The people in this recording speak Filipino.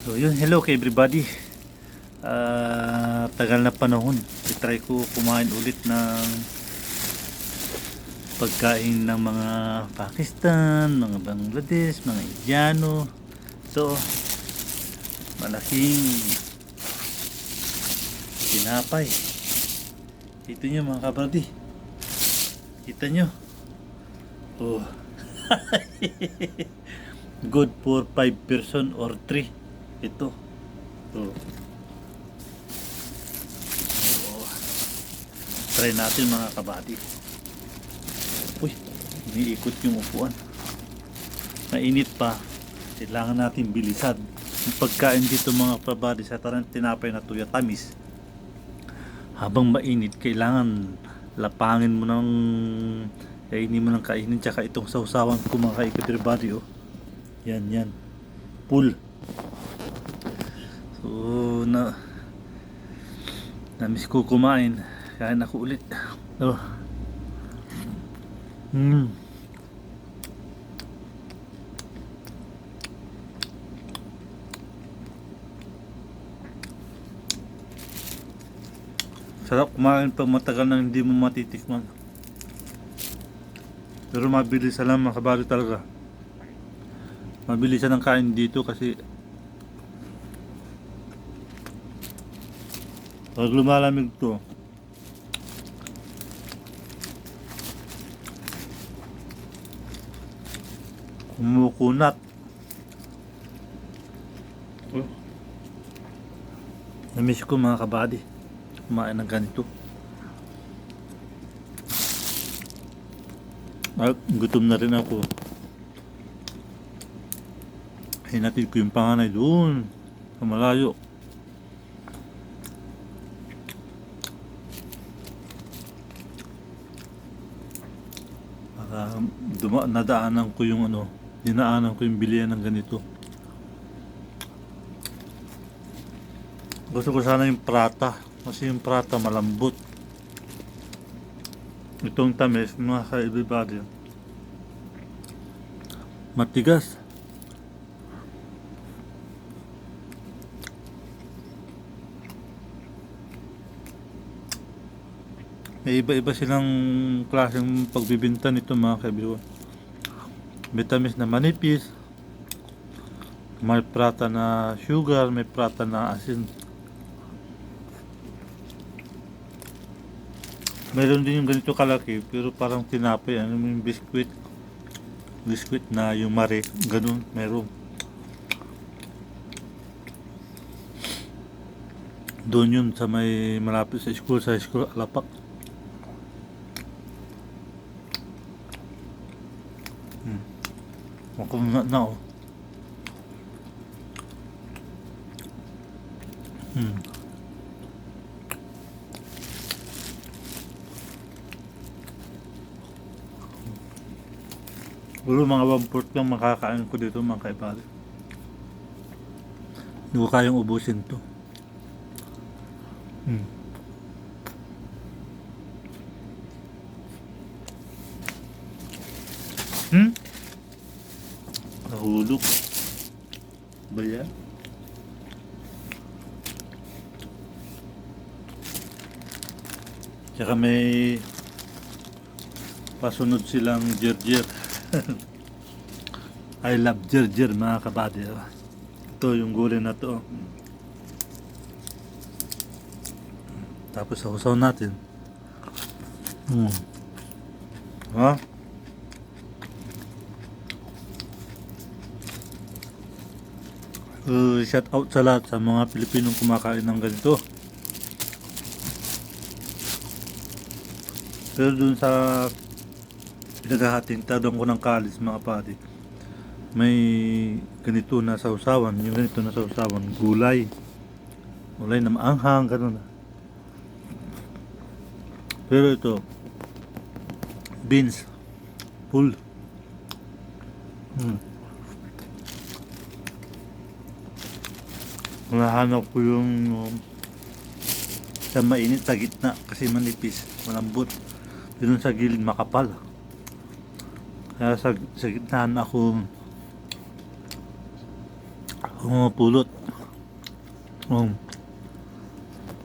So yun, hello kay everybody. Tagal na panahon. I-try ko kumain ulit ng pagkain ng mga Pakistan, mga Bangladesh, mga Indiano. So, malaking tinapay. Ito nyo mga kabradi. Kita nyo. Oh. Good for 5 person or 3. Ito. Oh. Try natin mga kabady. Uy, iniikot yung upuan. Mainit pa. Kailangan natin bilisan. Yung pagkain dito mga kabady sa tarang tinapay na tuya tamis. Habang mainit, kailangan lapangin mo ng kainin mo ng kainin. Tsaka itong sausawan ko mga everybody. Oh. Yan. Full. So, na-miss ko kumain. Kain ako ulit. Oh. Sarap kumain pag matagal na hindi mo matitikman. Pero mabilis lang makabali talaga. Mabilis ang kain dito kasi pag lumalamig to, kumukunat. Namiss ko mga kabady kumain ng ganito. Gutom na rin ako. Hinatid ko yung panganay doon sa malayo. Nadaanan ko yung dinaanan ko yung bilihan ng ganito. Gusto ko sana yung prata kasi yung prata malambot. Itong tamis mga ka-everybody matigas. May iba-iba silang klaseng pagbibinta nito mga kaibigan. May tamis na manipis, may prata na sugar, may prata na asin. Meron din yung ganito kalaki pero parang tinapay, yung biskwit na yung mare, ganun meron. Doon yun sa may malapit sa school Alapak. Makunat na oh. Siguro mga 1/4 lang makakain ko dito mga kaibali. Hindi ko kayang ubusin to. Nahulog. Ba yan? Tsaka may pasunod silang jerjer. I love jerjer mga kabady. Ito yung gulay na to. Tapos sausaw natin. Ha? Shout out sa lahat sa mga Pilipinong kumakain ng ganito. Pero dun sa pinaghahating tadong ko ng college mga pati, may ganito na sausawan. Yung ganito na sausawan, gulay na maanghang, ganun na. Pero ito beans full. Nahanap ko yung sa mainit sa gitna kasi manipis, malambot. Doon sa gilid makapal. Kaya sa gitnaan ako pulot. Oh,